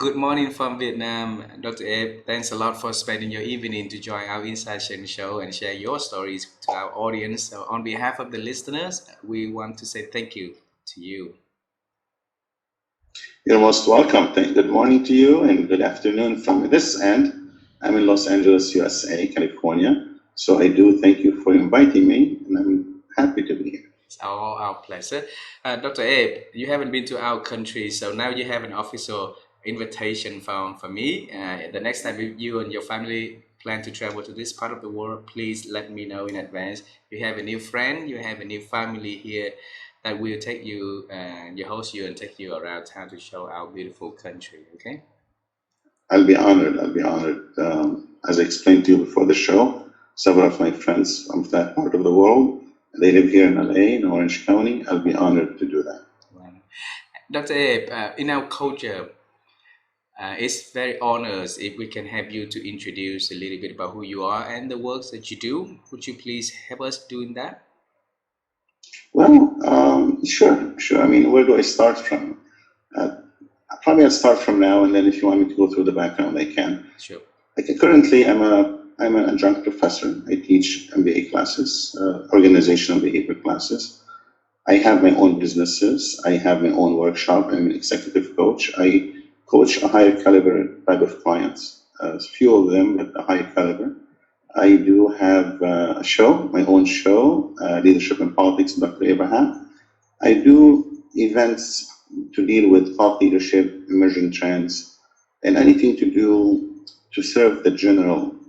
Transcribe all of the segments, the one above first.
Good morning from Vietnam, Dr. Abe. Thanks a lot for spending your evening to join our Insight show and share your stories to our audience. So, on behalf of the listeners, we want to say thank you to you. You're most welcome. Good morning to you and good afternoon from this end. I'm in Los Angeles, USA, California. So I do thank you for inviting me, and I'm happy to be here. It's our pleasure. Dr. Abe, you haven't been to our country, so now you have an official invitation from me. The next time you and your family plan to travel to this part of the world, please let me know in advance. You have a new friend, you have a new family here that will take you and you host you and take you around town to show our beautiful country. Okay. I'll be honored. I'll be honored. As I explained to you before the show, several of my friends from that part of the world, they live here in LA, in Orange County. I'll be honored to do that. Wow. Dr. Abe, in our culture, it's very honors if we can have you to introduce a little bit about who you are and the works that you do. Would you please help us doing that? Well, sure. I mean, where do I start from? Uh, Probably I'll start from now, and then if you want me to go through the background, I can. Sure. Like currently, I'm an adjunct professor. I teach MBA classes, organizational behavior classes. I have my own businesses. I have my own workshop. I'm an executive coach. I coach a higher caliber type of clients. Few of them, but a higher caliber. I do have a show, my own show, Leadership and Politics, Dr. Abraham. I do events to deal with thought leadership, emerging trends, and anything to do to serve the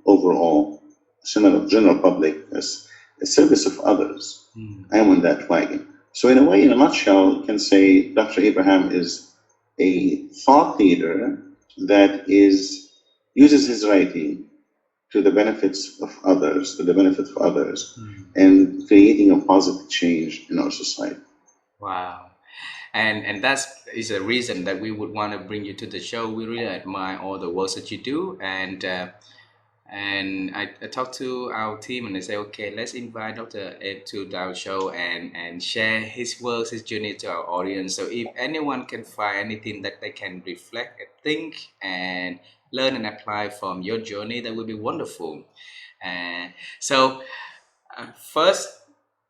overall general public as a service of others. Mm. I am on that wagon. So in a way, in a nutshell, you can say Dr. Abraham is a thought leader that uses his writing to the benefits of others, to the benefit of others, Mm. and creating a positive change in our society. Wow. And that's is a reason that we would want to bring you to the show. We really admire all the works that you do, and I talked to our team and they say, okay, let's invite Dr. Ed to our show and share his works, his journey to our audience. So if anyone can find anything that they can reflect and think and learn and apply from your journey, that would be wonderful. And so first,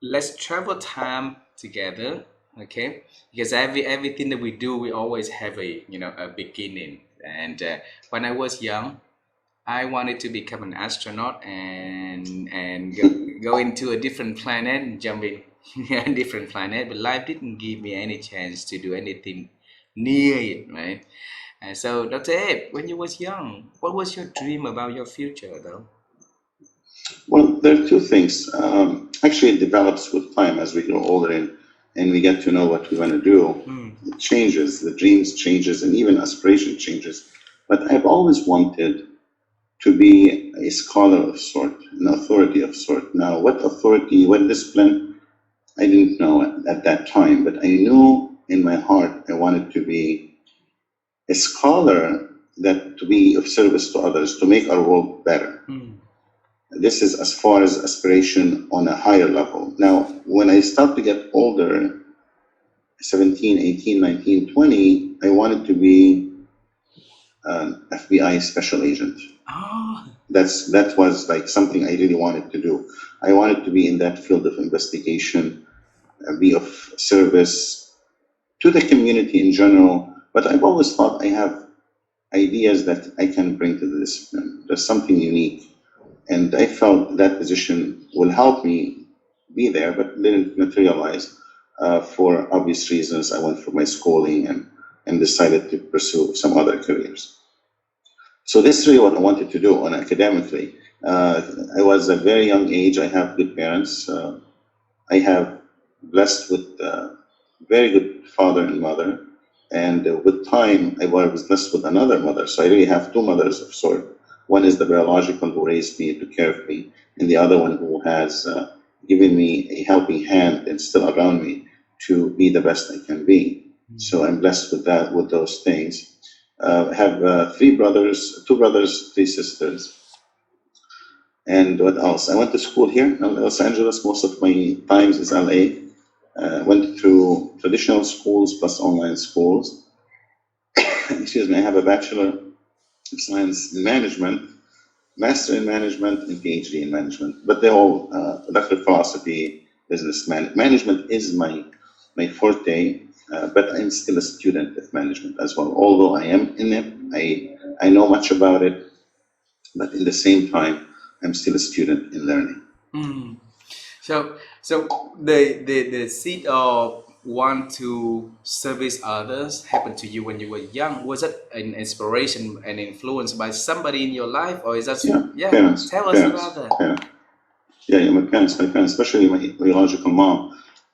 let's travel time together, okay? Because everything that we do, we always have a beginning. And when I was young, I wanted to become an astronaut and go into a different planet and jump in a different planet, but life didn't give me any chance to do anything near it, right? And so, Dr. Abe, when you was young, what was your dream about your future, though? Well, there are two things. Actually, it develops with time as we grow older and we get to know what we want to do. Mm. It changes, the dreams changes, and even aspiration changes. But I've always wanted to be a scholar of sort, an authority of sort. Now, what authority, what discipline, I didn't know at that time, but I knew in my heart I wanted to be a scholar that to be of service to others, to make our world better. Mm. This is as far as aspiration on a higher level. Now, when I start to get older, 17, 18, 19, 20, I wanted to be an FBI special agent. Oh. That was like something I really wanted to do. I wanted to be in that field of investigation, be of service to the community in general. But I've always thought I have ideas that I can bring to the discipline. There's something unique. And I felt that position will help me be there, but didn't materialize for obvious reasons. I went for my schooling and decided to pursue some other careers. So this is really what I wanted to do on academically. I was a very young age. I have good parents. I have blessed with very good father and mother. And with time, I was blessed with another mother. So I really have two mothers of sort. One is the biological who raised me, took care of me, and the other one who has given me a helping hand and still around me to be the best I can be. So I'm blessed with that, with those things. I have three brothers, two brothers, three sisters. And what else? I went to school here in Los Angeles. Most of my times is LA. Went through traditional schools plus online schools. excuse me, I have a Bachelor of Science in Management, Master in Management, and PhD in Management. But they all, Doctor of Philosophy, Management is my forte, but I'm still a student of management as well. Although I am in it, I know much about it, but in the same time, I'm still a student in learning. Mm. So the seed of want to service others happened to you when you were young. Was it an inspiration and influence by somebody in your life, or is that Yeah, yeah? parents, Tell us about parents, that. parents. Yeah, my parents, especially my biological mom.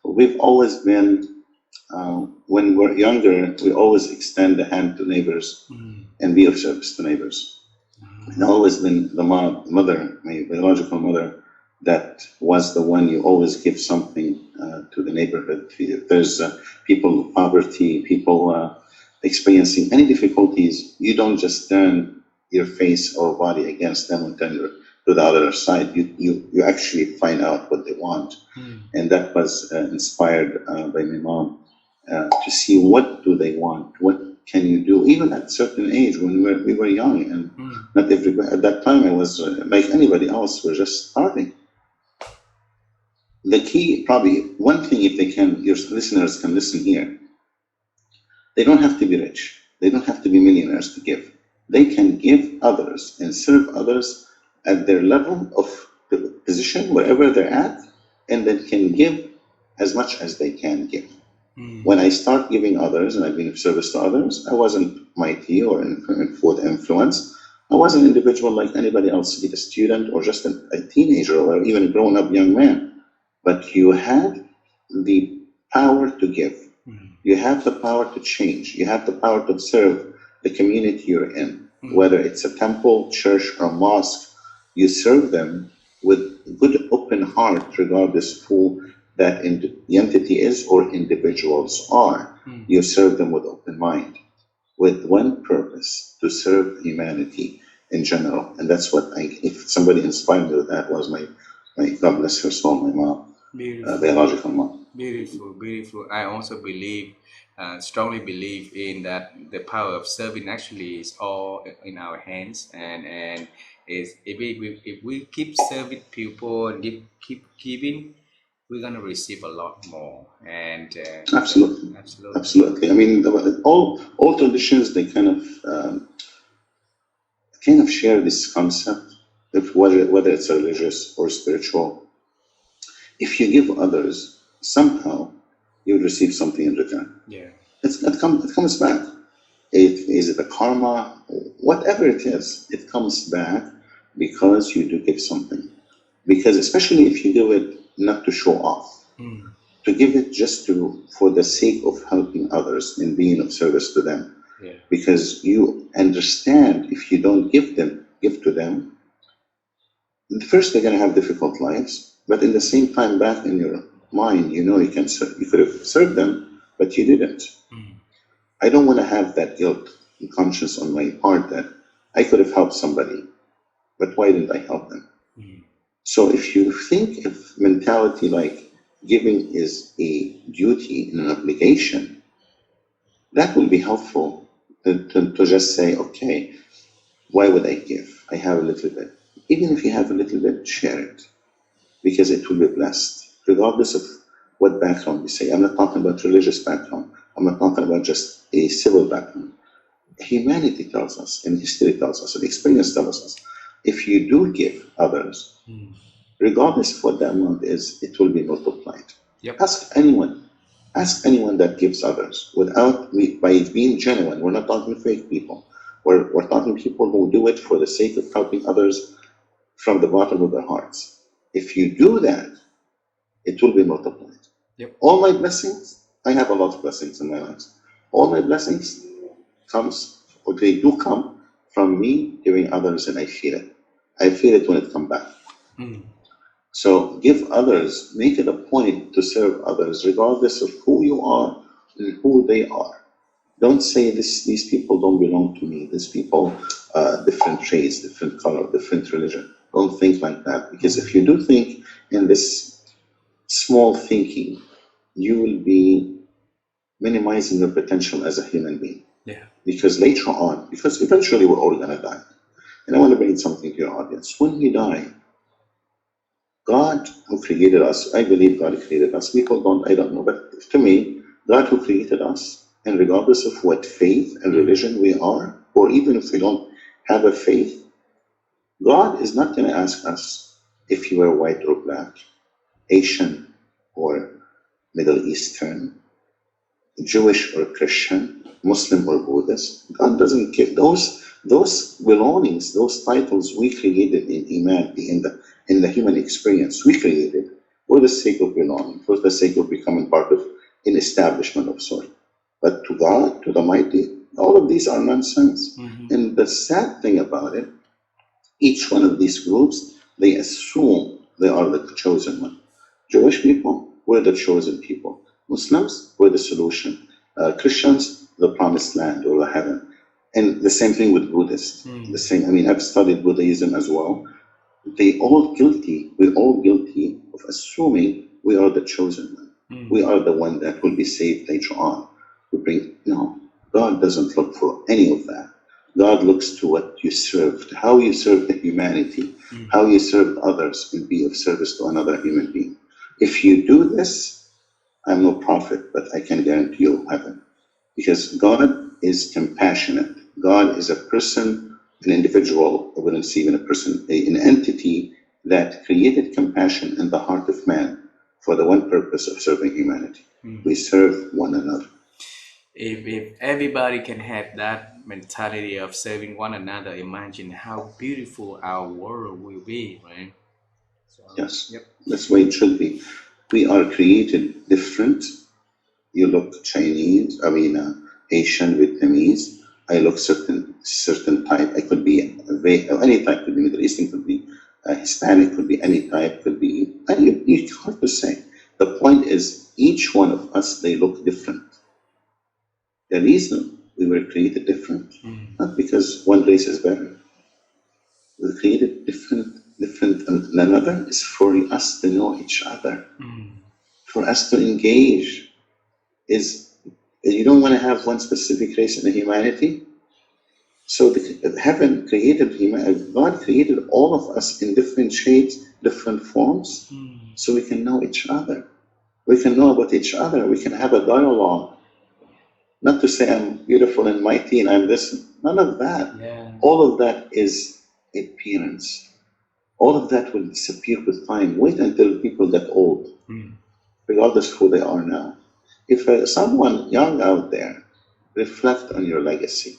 We've always been, when we're younger, we always extend the hand to neighbors Mm. and be of service to neighbors. And always been the mother, my biological mother, that was the one you always give something to the neighborhood. If there's people in poverty, people experiencing any difficulties, you don't just turn your face or body against them and turn to the other side. You actually find out what they want. Mm. And that was inspired by my mom to see what do they want, what can you do, even at a certain age when we were young, and Mm. not everybody at that time. I was like anybody else. We're just starting. The key, probably one thing, if they can, your listeners can listen here. They don't have to be rich. They don't have to be millionaires to give. They can give others and serve others at their level of the position, wherever they're at, and they can give as much as they can give. Mm. When I start giving others and I've been of service to others, I wasn't mighty or in full influence. I was an individual like anybody else, be it a student or just a teenager or even a grown up young man. But you had the power to give. Mm. You have the power to change. You have the power to serve the community you're in, Mm. whether it's a temple, church, or mosque. You serve them with good open heart, regardless who that the entity is or individuals are. Mm. You serve them with open mind, with one purpose: to serve humanity in general. And that's what if somebody inspired me with that, was my God bless her soul, my mom, Beautiful. biological mom. Beautiful, beautiful. I also believe, strongly believe in that the power of serving actually is all in our hands, and is if we keep serving people and keep giving, we're gonna receive a lot more. And Absolutely, absolutely, absolutely. I mean, all traditions, they kind of share this concept, if whether it's religious or spiritual. If you give others, somehow you'll receive something in return. yeah. It comes back. Is it a karma? Whatever it is, it comes back because you do give something. Because especially if you do it not to show off, Mm. to give it just to for the sake of helping others and being of service to them. Yeah. Because you understand, if you don't give to them, first they're going to have difficult lives, but in the same time, back in your mind, you know you could have served them, but you didn't. Mm. I don't want to have that guilt and conscience on my part that I could have helped somebody, but why didn't I help them? Mm. So if you think of mentality like giving is a duty and an obligation, that will be helpful to just say, okay, why would I give? I have a little bit. Even if you have a little bit, share it, because it will be blessed, regardless of what background you say. I'm not talking about religious background. I'm not talking about just a civil background. Humanity tells us, and history tells us, and experience tells us, if you do give others, Mm. regardless of what the amount is, it will be multiplied. Yep. Ask anyone. Ask anyone that gives others without by it being genuine. We're not talking fake people. We're talking people who do it for the sake of helping others from the bottom of their hearts. If you do that, it will be multiplied. Yep. All my blessings, I have a lot of blessings in my life. All my blessings comes, or they do come from me giving others, and I feel it. I feel it when it comes back. Mm. So give others, make it a point to serve others, regardless of who you are and who they are. Don't say these people don't belong to me. These people, different race, different color, different religion. Don't think like that, because if you do think in this small thinking, you will be minimizing your potential as a human being. Yeah. because later on, because eventually we're all gonna die. And I want to bring something to your audience. When we die, God who created us, I believe God created us. People don't, I don't know, but to me, God who created us, and regardless of what faith and Mm. religion we are, or even if we don't have a faith, God is not going to ask us if you are white or black, Asian or Middle Eastern, Jewish or Christian, Muslim or Buddhist. God doesn't care. Those belongings, those titles we created in humanity, in the human experience, we created for the sake of belonging, for the sake of becoming part of an establishment of sort. But to God, to the mighty, all of these are nonsense. Mm-hmm. And the sad thing about it, each one of these groups, they assume they are the chosen one. Jewish people were the chosen people. Muslims were the solution. Christians, the promised land or the heaven. And the same thing with Buddhists. The Mm. same, I mean, I've studied Buddhism as well. We're all guilty of assuming we are the chosen one. We Mm. are the one that will be saved later on. No, God doesn't look for any of that. God looks to what you served, how you served the humanity, Mm. how you served others, and be of service to another human being. If you do this, I'm no prophet, but I can guarantee you heaven. Because God is compassionate. God is a person, an individual, I wouldn't say even a person, an entity that created compassion in the heart of man for the one purpose of serving humanity. Mm. We serve one another. If everybody can have that mentality of serving one another, imagine how beautiful our world will be, right? So, Yes, yep. that's the way it should be. We are created different. You look Chinese, I mean, Asian, Vietnamese. I look certain type. I could be any type. Could be Middle Eastern. Could be Hispanic. Could be any type. Could be. It's hard to say. The point is, each one of us they look different. The reason we were created different, Mm. not because one race is better. We were created different, and another is for us to know each other, Mm. for us to engage. Is you don't want to have one specific race in the humanity. So heaven created humanity. God created all of us in different shades, different forms, Mm. so we can know each other. We can know about each other. We can have a dialogue. Not to say I'm beautiful and mighty and I'm this. None of that. Yeah. All of that is appearance. All of that will disappear with time. Wait until people get old, Mm. regardless of who they are now. If someone young out there, reflect on your legacy,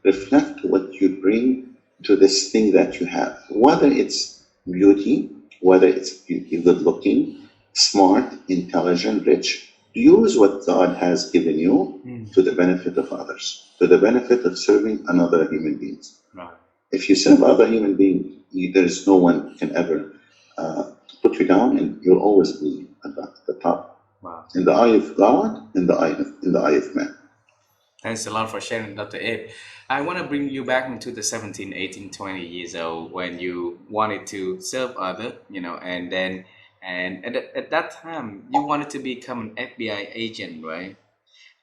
reflect what you bring to this thing that you have, whether it's beauty, whether it's good looking, smart, intelligent, rich. Use what God has given you Mm. to the benefit of others, to the benefit of serving another human beings. Right. If you serve other human beings, there is no one can ever put you down, and you'll always be at the top Wow. in the eye of God, in the eye of man. Thanks a lot for sharing, Dr. Ed. I want to bring you back into the 17, 18, 20 years old when you wanted to serve other, and then, and at that time, you wanted to become an FBI agent, right?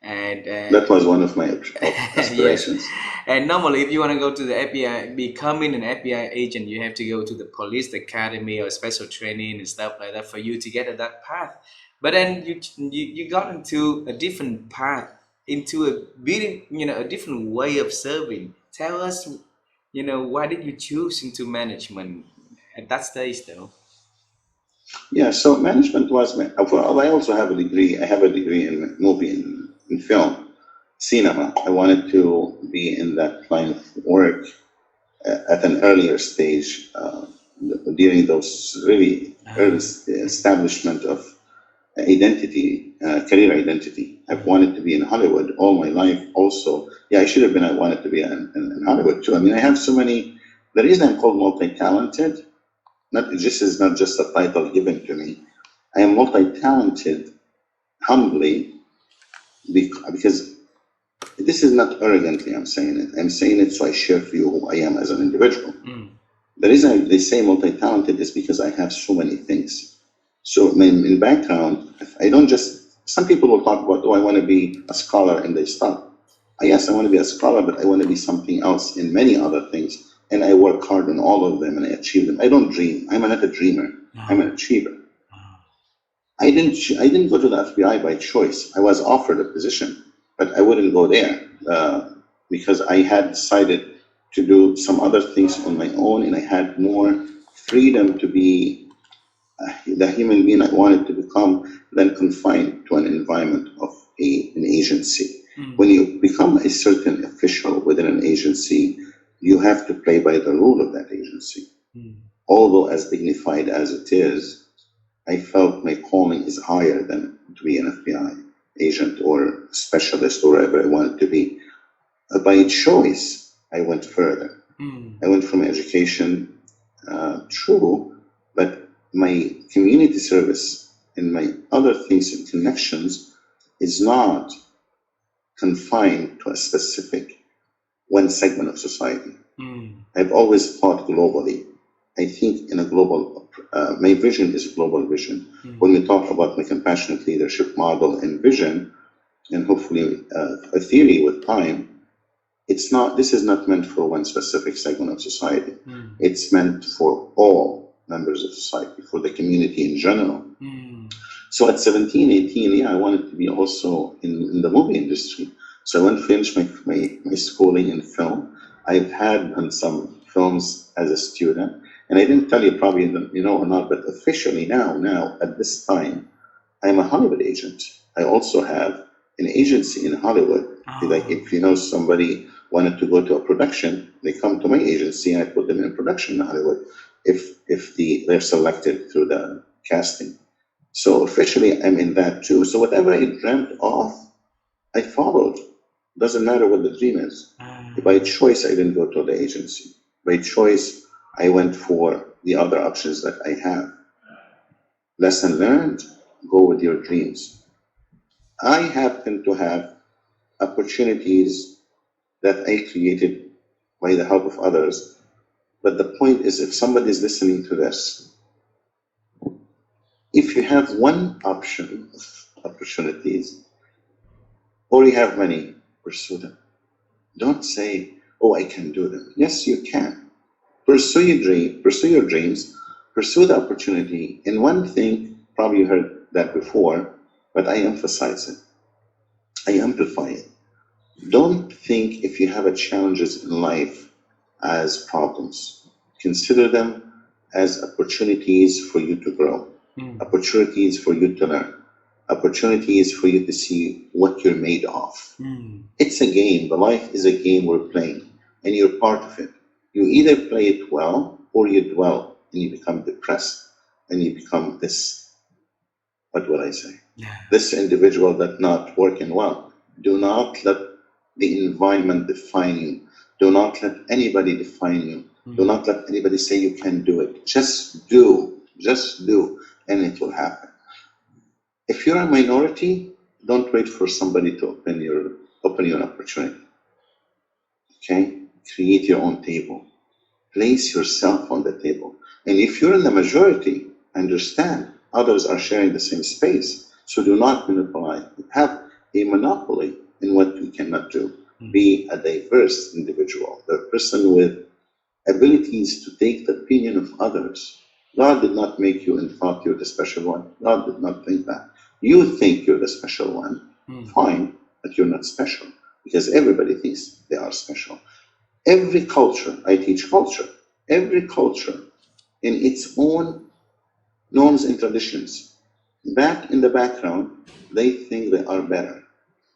And That was one of my yes, aspirations. and normally, if you want to go to the FBI, becoming an FBI agent, you have to go to the police academy or special training and stuff like that for you to get at that path. But then you got into a different path, into a different way of serving. Tell us, why did you choose into management at that stage, though? Yeah, so management was my. Well, I also have a degree. I have a degree in movie in film, cinema. I wanted to be in that line of work at an earlier stage during those really early Ah. establishment of identity, career identity. I've Mhm. wanted to be in Hollywood all my life. Also, yeah, I should have been. I wanted to be in Hollywood too. I mean, I have so many. The reason I'm called multi-talented, not this is not just a title given to me. I am multi-talented humbly because this is not arrogantly I'm saying it. I'm saying it so I share for you who I am as an individual. Mm. The reason they say multi-talented is because I have so many things. So in background, I don't just, some people will talk about, oh, I want to be a scholar and they stop. Yes, I want to be a scholar, but I want to be something else in many other things. And I work hard on all of them and I achieve them. I don't dream. I'm not a dreamer. I'm an Oh, achiever. oh. I didn't go to the FBI by choice. I was offered a position, but I wouldn't go there because I had decided to do some other things on my own, and I had more freedom to be the human being I wanted to become than confined to an environment of an agency. When Mm, you become a certain official within an agency, you have to play by the rule of that agency. mm, Although as dignified as it is, I felt my calling is higher than to be an FBI agent or specialist or whatever I wanted to be. By choice, I went further. mm, I went from education, true, but my community service and my other things and connections is not confined to a specific one segment of society. mm, I've always thought globally. I think in a global, my vision is a global vision. When mm, we talk about my compassionate leadership model and vision, and hopefully a theory with time, it's not, this is not meant for one specific segment of society. mm, It's meant for all members of society, for the community in general. mm. So at 17, 18, yeah, I wanted to be also in the movie industry. So I went to finish my schooling in film. I've had done some films as a student, and I didn't tell you probably you know or not, but officially now at this time, I'm a Hollywood agent. I also have an agency in Hollywood. Like Oh, if you know somebody wanted to go to a production, they come to my agency and I put them in production in Hollywood if they're selected through the casting. So officially, I'm in that too. So whatever I dreamt of, I followed. Doesn't matter what the dream is. By ah, choice, I didn't go to the agency. By choice, I went for the other options that I have. Lesson learned, go with your dreams. I happen to have opportunities that I created by the help of others. But the point is, if somebody is listening to this, if you have one option of opportunities, or you have many, pursue them. Don't say, "Oh, I can do them." Yes, you can. Pursue your dreams, pursue the opportunity. And one thing, probably you heard that before, but I emphasize it. I amplify it. Don't think if you have a challenges in life as problems. Consider them as opportunities for you to grow, mm, opportunities for you to learn, opportunities for you to see what you're made of. mm, It's a game. The life is a game we're playing, and you're part of it. You either play it well or you dwell and you become depressed and you become this, what will I say? yeah. This individual that not working well. Do not let the environment define you. Do not let anybody define you. Do Mm, not let anybody say you can do it. Just do. Just do. And it will happen. If you're a minority, don't wait for somebody to open your opportunity. Okay? Create your own table. Place yourself on the table. And if you're in the majority, understand others are sharing the same space. So do not monopolize. Have a monopoly in what you cannot do. mm, Be a diverse individual, a person with abilities to take the opinion of others. God did not make you and thought you're the special one. God did not think that. You think you're the special one, mm, fine, but you're not special because everybody thinks they are special. Every culture, I teach culture, every culture in its own norms and traditions, back in the background, they think they are better.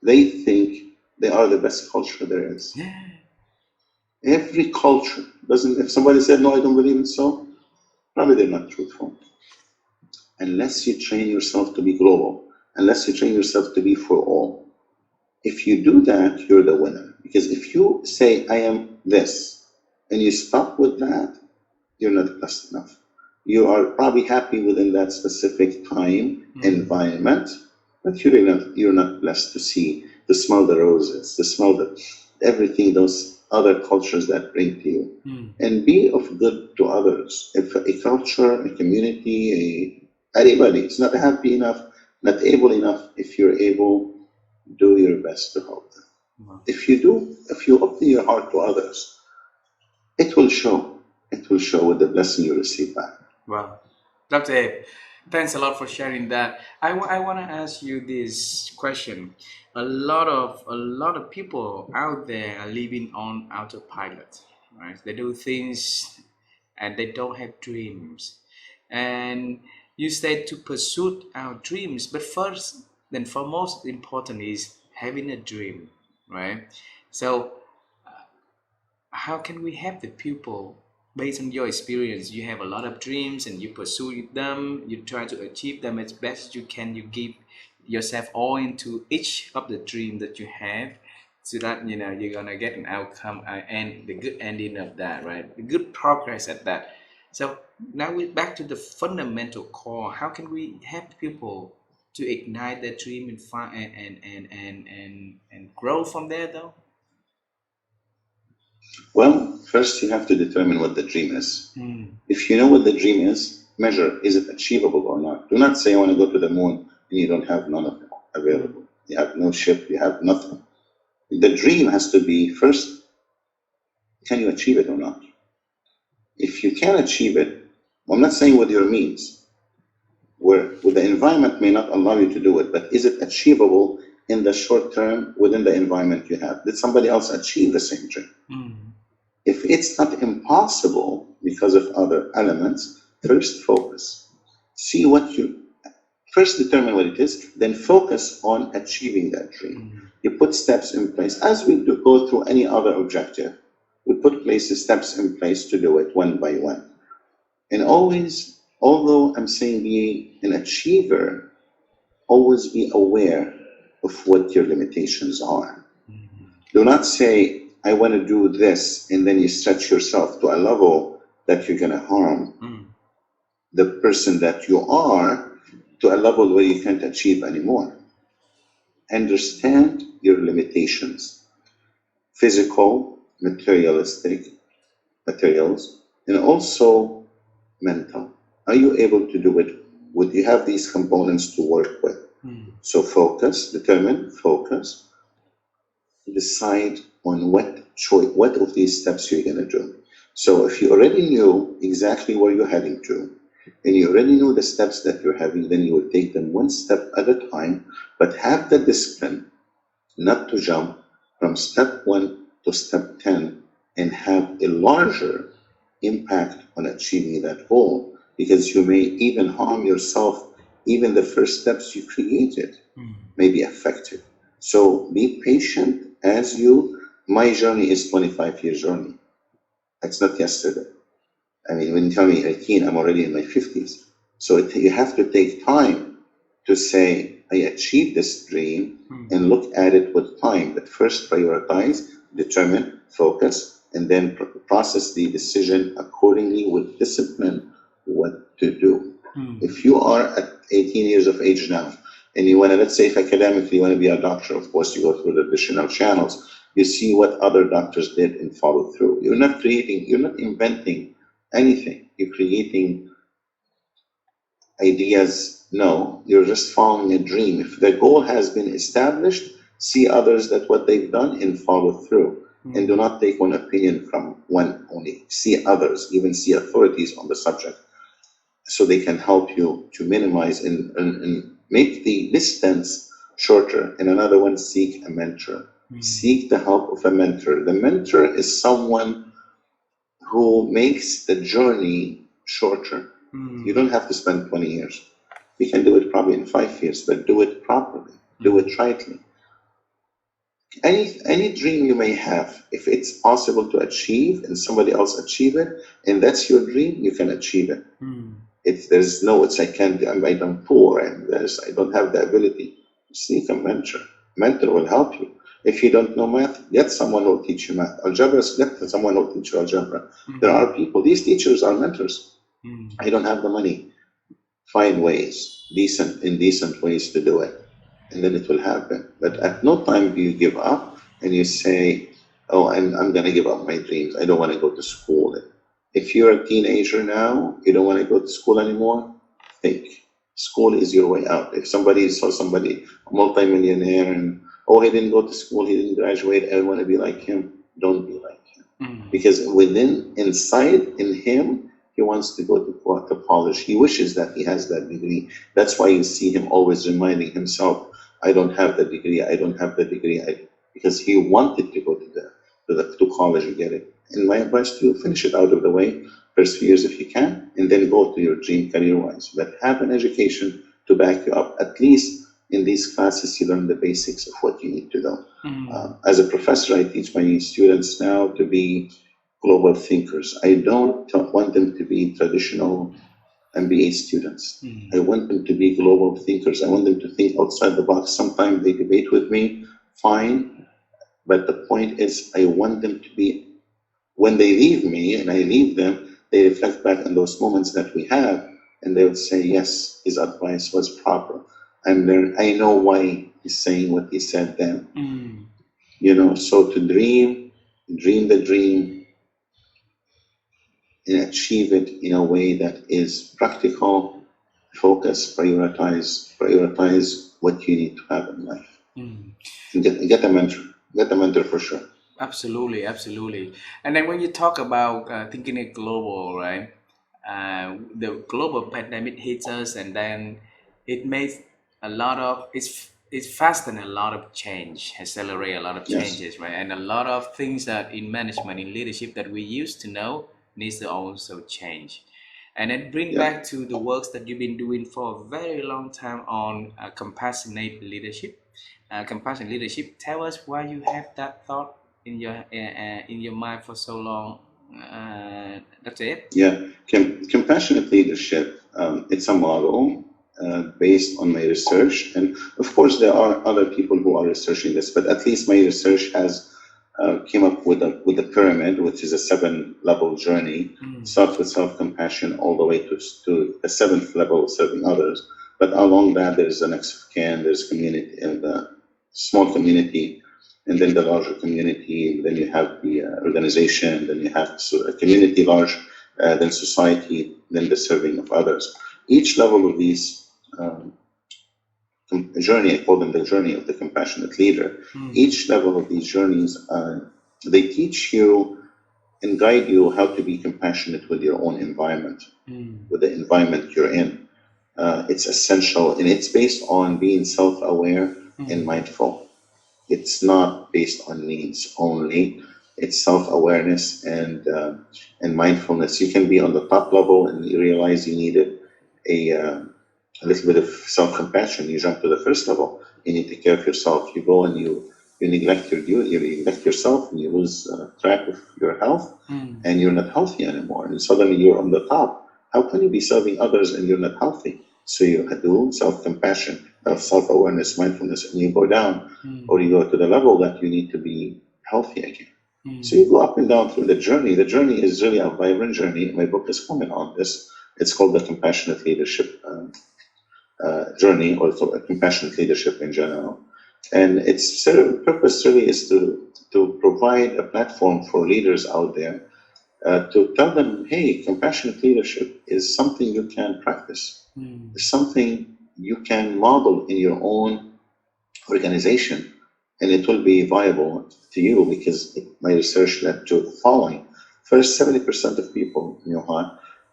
They think they are the best culture there is. yeah. Every culture doesn't, if somebody said, no, I don't believe in so, probably they're not truthful. Unless you train yourself to be global, unless you train yourself to be for all. If you do that, you're the winner. Because if you say, I am this, and you stop with that, you're not blessed enough. You are probably happy within that specific time, Mm, environment, but you're not blessed to see, to smell the roses, to smell everything those other cultures that bring to you. mm, And be of good to others. If a culture, a community, anybody is not happy enough, not able enough, if you're able, do your best to help them. Wow. If you open your heart to others, it will show. It will show with the blessing you receive back. Wow. Dr. Abe, thanks a lot for sharing that. I want to ask you this question. A lot of people out there are living on autopilot, right? They do things and they don't have dreams. And you said to pursue our dreams, but first and foremost important is having a dream, right? So how can we help the people based on your experience? You have a lot of dreams and you pursue them, you try to achieve them as best as you can, you give yourself all into each of the dream that you have, so that you're gonna get an outcome and the good ending of that, right? The good progress at that. So now we're back to the fundamental core. How can we help people to ignite their dream and find and grow from there though? Well, first you have to determine what the dream is. Mm. If you know what the dream measure is it achievable or not. Do not say I want to go to the moon and you don't have none of it available. You have no ship, you have nothing. The dream has to be first, can you achieve it or not? If you can achieve it, I'm not saying with your means, where the environment may not allow you to do it, but is it achievable in the short term within the environment you have? Did somebody else achieve the same dream? Mm. If it's not impossible because of other elements, first focus. See what you first determine what it is, then focus on achieving that dream. Mm. You put steps in place as we do go through any other objective. We put places steps in place to do it one by one. And always, although I'm saying be an achiever, always be aware of what your limitations are. Do not say, I want to do this, and then you stretch yourself to a level that you're going to harm Mm. the person that you are to a level where you can't achieve anymore. Understand your limitations, physical, materialistic, materials, and also mental. Are you able to do it? Would you have these components to work with? Mm. So focus, determine, focus, decide on what of these steps you're going to do. So if you already knew exactly where you're heading to, and you already know the steps that you're having, then you will take them one step at a time, but have the discipline not to jump from step one to step 10 and have a larger impact on achieving that goal, because you may even harm yourself. Even the first steps you created Mm. may be effective. So be patient as my journey is 25 years journey. It's not yesterday. I mean, when you tell me 18, I'm already in my 50s. So you have to take time to say, I achieved this dream Mm. and look at it with time. But first, prioritize, determine, focus, and then process the decision accordingly with discipline what to do. Mm. If you are at 18 years of age now, and you want to, let's say, if academically you want to be a doctor, of course, you go through the additional channels. You see what other doctors did and follow through. You're not inventing anything. You're creating ideas. No, you're just following a dream. If the goal has been established, see others that what they've done and follow through. And do Mm. not take one opinion from one only. See others, even see authorities on the subject, so they can help you to minimize and make the distance shorter. And another one, seek a mentor. Mm. Seek the help of a mentor. The mentor is someone who makes the journey shorter. You Mm. don't have to spend 20 years. You can do it probably in 5 years, but do it properly, do Mm. it rightly. Any dream you may have, if it's possible to achieve and somebody else achieve it, and that's your dream, you can achieve it. Mm. If there's no, it's I can't, I'm poor and I don't have the ability. Seek a mentor. Mentor will help you. If you don't know math, get someone who will teach you math. Algebra, get someone who will teach you algebra. There Mm. are people, these teachers are mentors. Mm. I don't have the money. Find ways, indecent ways to do it, and then it will happen. But at no time do you give up and you say, "Oh, I'm going to give up my dreams. I don't want to go to school." If you're a teenager now, you don't want to go to school anymore. Think school is your way out. If somebody saw somebody a multimillionaire and Oh, he didn't go to school, he didn't graduate, I want to be like him. Don't be like him. Mm. Because inside in him, he wants to go to college. He wishes that he has that degree. That's why you see him always reminding himself, I don't have the degree, I don't have the degree. Because he wanted to go to college and get it. And my advice to you, finish it out of the way, first few years if you can, and then go to your dream career-wise. But have an education to back you up. At least in these classes, you learn the basics of what you need to know. Mm. As a professor, I teach my students now to be global thinkers. I don't want them to be traditional MBA students. I Mm. want them to be global thinkers. I want them to think outside the box. Sometimes they debate with me, fine. But the point is, I want them to be, when they leave me and I leave them, they reflect back on those moments that we have and they would say, yes, his advice was proper. I'm there. I know why he's saying what he said then. Mm. So to dream the dream and achieve it in a way that is practical, focus, prioritize what you need to have in life. Mm. And get a mentor. Get a mentor for sure. Absolutely, absolutely. And then when you talk about thinking it global, right? The global pandemic hits us, and then it makes a lot of it's fastened a lot of change, accelerate a lot of Yes. changes, right? And a lot of things that in management, in leadership that we used to know needs to also change. And then bring Yeah. back to the works that you've been doing for a very long time on compassionate leadership. Compassionate leadership. Tell us why you have that thought in your mind for so long. That's it. Yeah, compassionate leadership, it's a model based on my research. And of course, there are other people who are researching this, but at least my research has came up with a pyramid, which is a 7-level journey. Mm. Starts with self-compassion all the way to the seventh level, serving others. But along that, there's the next of kin, there's community, and the small community, and then the larger community, then you have the organization, then you have a community large, then society, then the serving of others. Each level of these journey, I call them the journey of the compassionate leader. Mm. Each level of these journeys, they teach you and guide you how to be compassionate with your own environment, Mm. with the environment you're in. It's essential, and it's based on being self-aware and Mm. mindful. It's not based on needs only. It's self-awareness and mindfulness. You can be on the top level and you realize you needed a little bit of self-compassion. You jump to the first level and you take care of yourself. You go and you neglect your duty, you neglect yourself, and you lose track of your health, Mm. and you're not healthy anymore. And suddenly you're on the top. How can you be serving others and you're not healthy? So you do self-compassion, self-awareness, mindfulness, and you go down, or Mm. you go to the level that you need to be healthy again. So Mm. you go up and down through the journey. The journey is really a vibrant journey. My book is coming on this. It's called the Compassionate Leadership Journey, or Compassionate Leadership in general. And its purpose really is to provide a platform for leaders out there to tell them, hey, compassionate leadership is something you can practice. Mm. It's something you can model in your own organization, and it will be viable to you because my research led to the following. First, 70% of people, Johan,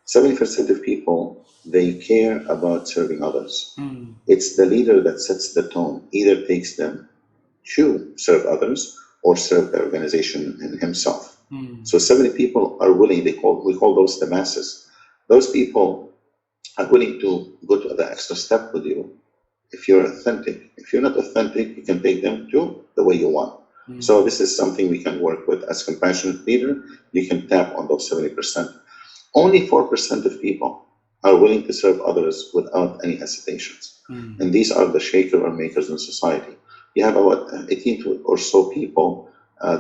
70% of people, they care about serving others. Mm. It's the leader that sets the tone, either takes them to serve others or serve the organization and himself. Mm. So 70 people are willing, we call those the masses. Those people are willing to go to the extra step with you if you're authentic. If you're not authentic, you can take them to the way you want. So Mm. this is something we can work with as compassionate leader. You can tap on those 70%. Only 4% of people are willing to serve others without any hesitations. Mm. And these are the shaker or makers in society. You have about 18 or so people.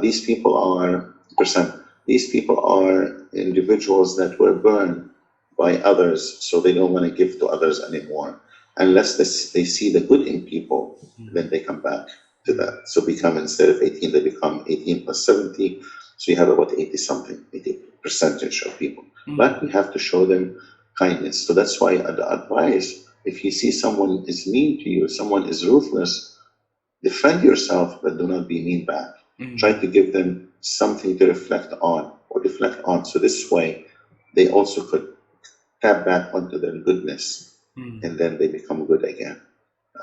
These people are percent. These people are individuals that were burned by others, so they don't want to give to others anymore. Unless they see the good in people, then Mm. they come back to Mm. that. So become, instead of 18, they become 18 plus 70. So you have about 80 something, 80 percentage of people. But Mm. we have to show them kindness. So that's why the advice, if you see someone is mean to you, someone is ruthless, Defend yourself, but do not be mean back. Try Mm. to give them something to reflect on or deflect on. So this way, they also could tap back onto their goodness, Mm. and then they become good again.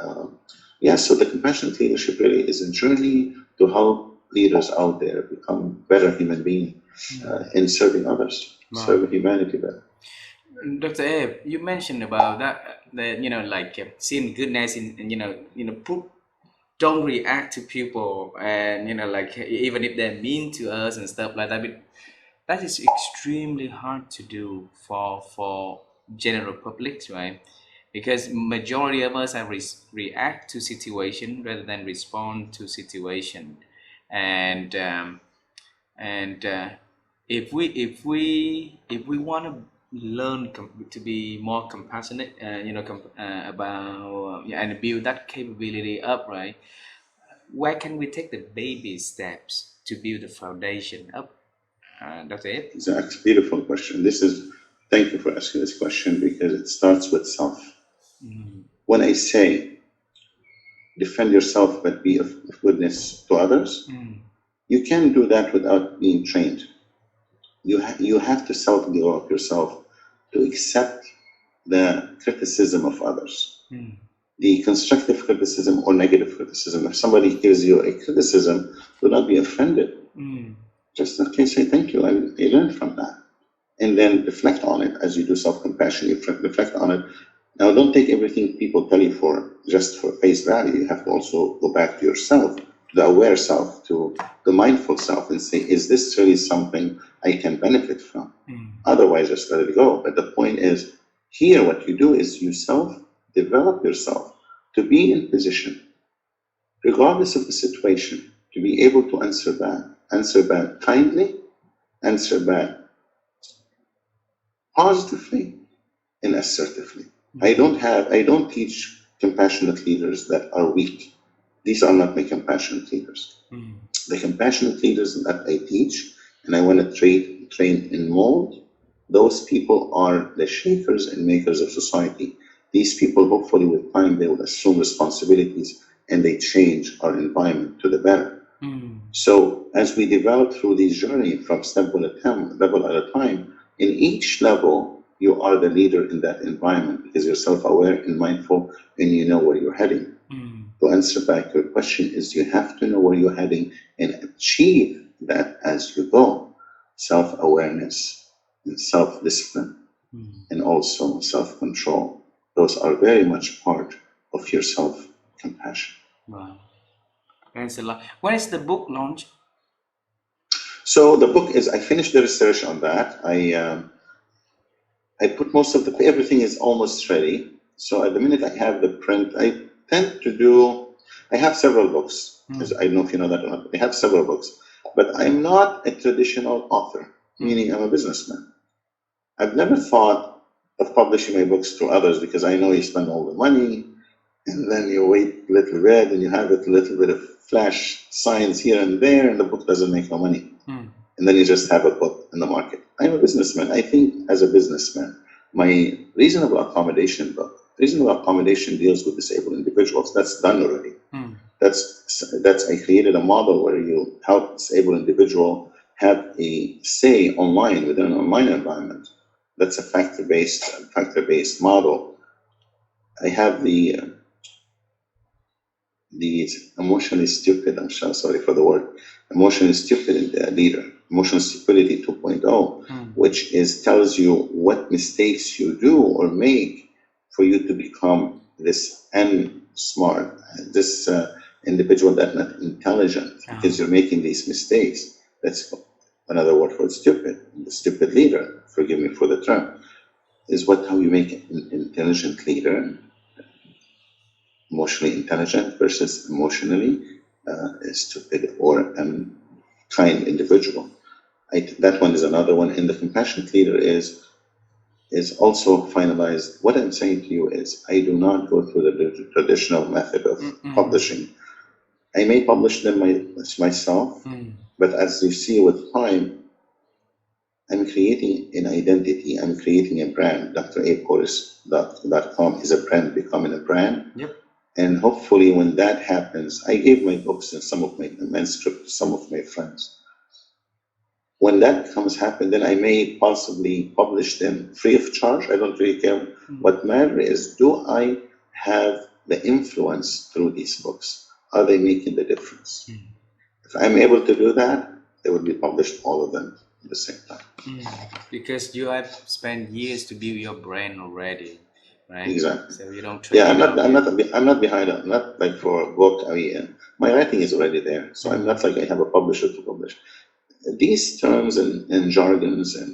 Um, yeah, so the compassionate leadership really is a journey to help leaders out there become better human beings Mm. in serving others, Wow. serving humanity better. Dr. Abe, you mentioned about that like seeing goodness in put don't react to people, and like even if they're mean to us and stuff like that. But that is extremely hard to do for general publics, right? Because majority of us are react to situation rather than respond to situation, and and if we want to learn to be more compassionate, about, yeah, and build that capability up, right? Where can we take the baby steps to build the foundation up? That's it. Exactly. Beautiful question. Thank you for asking this question because it starts with self. Mm. When I say defend yourself but be of goodness to others, Mm. you can do that without being trained. You have to self develop yourself to accept the criticism of others, Mm. the constructive criticism or negative criticism. If somebody gives you a criticism, do not be offended. Mm. Just okay, say thank you. I learned from that. And then reflect on it as you do self compassion. You reflect on it. Now, don't take everything people tell you for just for face value. You have to also go back to yourself, to the aware self, to the mindful self, and say, is this really something I can benefit from? Mm. Otherwise, just let it go. But the point is, here, what you do is you self develop yourself to be in position, regardless of the situation, to be able to answer back kindly, answer back positively, and assertively. Mm. I don't teach compassionate leaders that are weak. These are not my compassionate leaders. Mm. The compassionate leaders that I teach and I want to train and mold, those people are the shakers and makers of society. These people, hopefully, with time, they will assume responsibilities and they change our environment to the better. Mm. So as we develop through this journey from level at a time, in each level, you are the leader in that environment because you're self-aware and mindful and you know where you're heading. Mm. To answer back your question is you have to know where you're heading and achieve that as you go. Self-awareness and self-discipline Mm. and also self-control. Those are very much part of your self-compassion. Wow. Thanks a lot. When is the book launch? So the book is, I finished the research on that. I put most of the, everything is almost ready. So at the minute I have the print, I tend to do, I have several books, as Mm. I don't know if you know that or not, but I have several books, but I'm not a traditional author, Mm. meaning I'm a businessman. I've never thought of publishing my books to others because I know you spend all the money and then you wait a little bit and you have a little bit of flash science here and there and the book doesn't make no money Mm. and then you just have a book in the market. I'm a businessman. I think as a businessman, my reasonable accommodation deals with disabled individuals. That's done already. Mm. That's I created a model where you help disabled individual have a say online within an online environment. That's a factor based model. I have the emotionally stupid, sorry for the word, emotionally stupid leader, emotional stupidity 2.0, Mm. which is tells you what mistakes you do or make for you to become this smart, this individual that's not intelligent because Ah. you're making these mistakes. That's another word for stupid. The stupid leader, forgive me for the term, is what how you make an intelligent leader, emotionally intelligent versus emotionally stupid or kind individual. That one is another one. And the compassionate leader is also finalized. What I'm saying to you is I do not go through the traditional method of Mm. Mm. publishing. I may publish them myself, Mm. but as you see with time, I'm creating an identity. I'm creating a brand. Dr. A. Khoureis.com is a brand becoming a brand. Yep. And hopefully, when that happens, I gave my books and some of my manuscript to some of my friends. When that comes happen, then I may possibly publish them free of charge. I don't really care. Mm. What matter is, do I have the influence through these books? Are they making the difference? Mm. If I'm able to do that, they will be published all of them at the same time. Mm. Because you have spent years to build your brand already, right? Exactly. So you don't Yeah, you know, yeah. I'm not behind. I'm not like for a book. I mean, my writing is already there, so I'm Mm. not like I have a publisher to publish. These terms and jargons and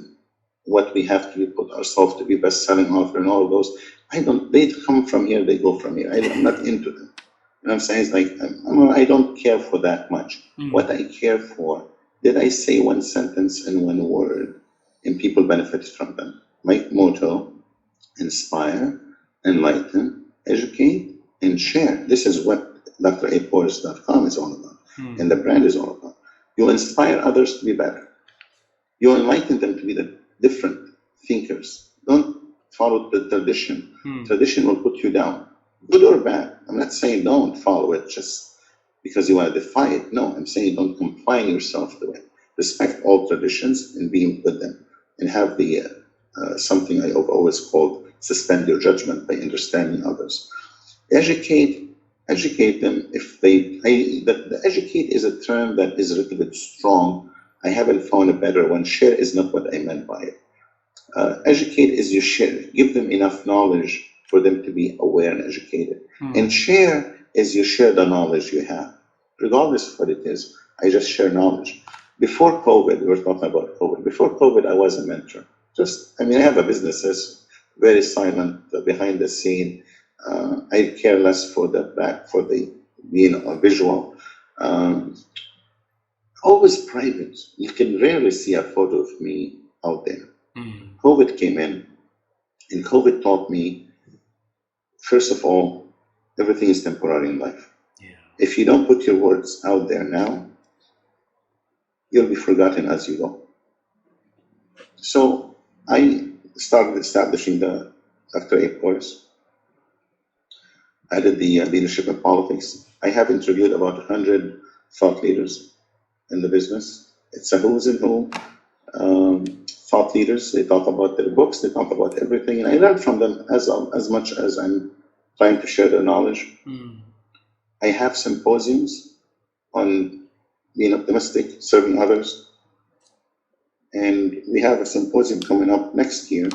what we have to be put ourselves to be best-selling author and all of those, I don't. They come from here. They go from here. I'm not into them. You know what I'm saying? It's like I don't care for that much. What Mm. I care for, did I say one sentence and one word, and people benefited from them? My motto: inspire, enlighten, educate, and share. This is what drapors.com is all about, and Mm. the brand is all about. You inspire others to be better. You enlighten them to be the different thinkers. Don't follow the tradition. Mm. Tradition will put you down, good or bad. I'm not saying don't follow it just because you want to defy it. No, I'm saying don't confine yourself to it. Respect all traditions and be with them, and have the something I've always called suspend your judgment by understanding others. Educate, educate them if they. The educate is a term that is a little bit strong. I haven't found a better one. Share is not what I meant by it. Educate is you share, give them enough knowledge for them to be aware and educated. And Mm. share is you share the knowledge you have, regardless of what it is. I just share knowledge. Before COVID, we were talking about COVID. Before COVID, I was a mentor. I mean, I have a business that's very silent, behind the scene. I care less for the back, for the visual. Um, Always private. You can rarely see a photo of me out there. Mm. COVID came in, and COVID taught me, first of all, everything is temporary in life. Yeah. If you don't put your words out there now, you'll be forgotten as you go. So I started establishing the Dr. A course. I did the leadership and politics. I have interviewed about 100 thought leaders in the business. It's a who's and who. Thought leaders, they talk about their books, they talk about everything, and I learn from them as much as I'm trying to share their knowledge. Mm. I have symposiums on being optimistic, serving others, and we have a symposium coming up next year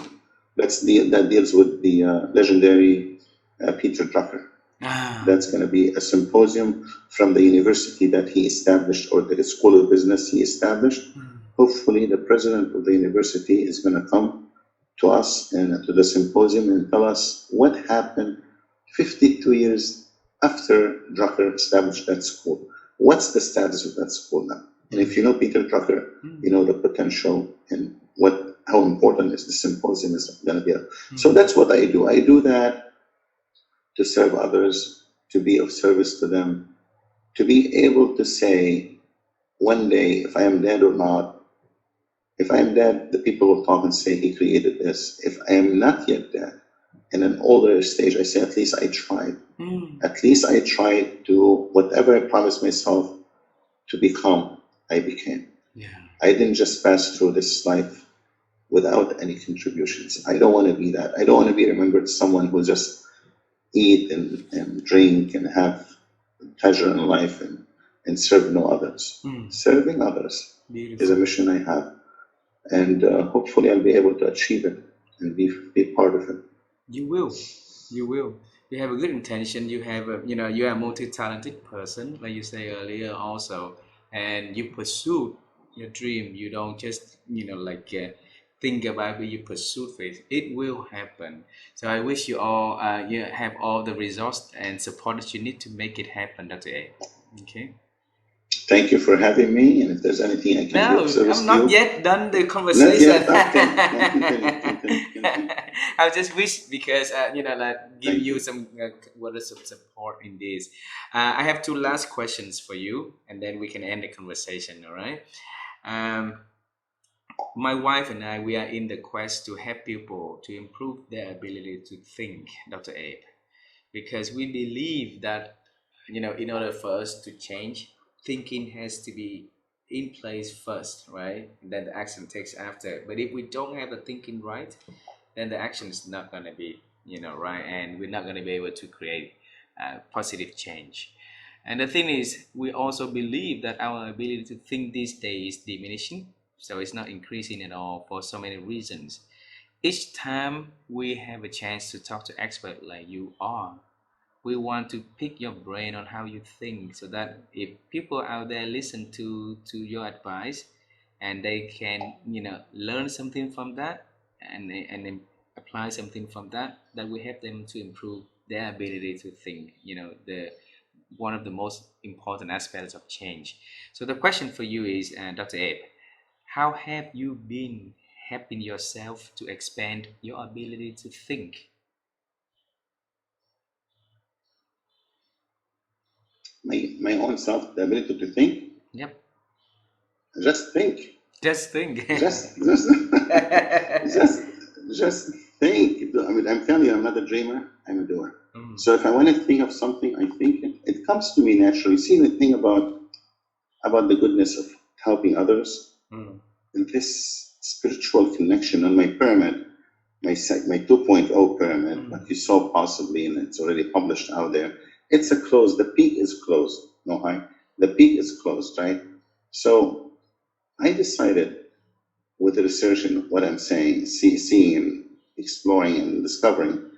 that deals with the legendary Peter Drucker. Ah. That's going to be a symposium from the university that he established, or the school of business he established. Mm. Hopefully, the president of the university is going to come to us and to the symposium and tell us what happened 52 years after Drucker established that school. What's the status of that school now? And if you know Peter Drucker, you Mm. know the potential and how important is the symposium is going to be. So Mm. that's what I do. I do that to serve others, to be of service to them, to be able to say one day, if I am dead or not, if I am dead, the people will talk and say he created this. If I am not yet dead, in an older stage, I say at least I tried. Mm. At least I tried to whatever I promised myself to become, I became. Yeah. I didn't just pass through this life without any contributions. I don't want to be that. I don't want to be remembered as someone who just eat and drink and have pleasure in life and serve no others. Mm. Serving others is a Beautiful. mission I have, and hopefully I'll be able to achieve it and be part of it. You will. You will. You have a good intention. You have a, you are a multi-talented person, like you say earlier also, and you pursue your dream. You don't just, like think about it. You pursue it. It will happen. So I wish you all, you have all the resource and support that you need to make it happen, Dr. A. Okay. Thank you for having me, and if there's anything I can be of No, I'm service to not you, yet done the not conversation. yet. Okay, no, continue, continue, continue. I just wish because like give Thank you you. some what is some support in this. I have two last questions for you, and then we can end the conversation. All right. Um, my wife and I, we are in the quest to help people to improve their ability to think, Dr. Abe, because we believe that, in order for us to change, thinking has to be in place first, right? And then the action takes after. But if we don't have the thinking right, then the action is not going to be, right, and we're not going to be able to create positive change. And the thing is, we also believe that our ability to think these days is diminishing, so it's not increasing at all for so many reasons. Each time we have a chance to talk to experts like you are, we want to pick your brain on how you think, so that if people out there listen to your advice, and they can, learn something from that, and then apply something from that, that we help them to improve their ability to think, the one of the most important aspects of change. So the question for you is, Dr. Abe, how have you been helping yourself to expand your ability to think? My own self, the ability to think, Yep. just think, Just think. just just just just think. I mean, I'm telling you, I'm not a dreamer. I'm a doer. Mm, So if I want to think of something, I think it comes to me naturally. See, the thing about the goodness of helping others mm, and this spiritual connection on my pyramid, my 2.0 pyramid, mm, like you saw possibly, and it's already published out there. It's a closed. The peak is closed. No high. The peak is closed, right? So I decided with the research and what I'm saying, seeing and exploring and discovering,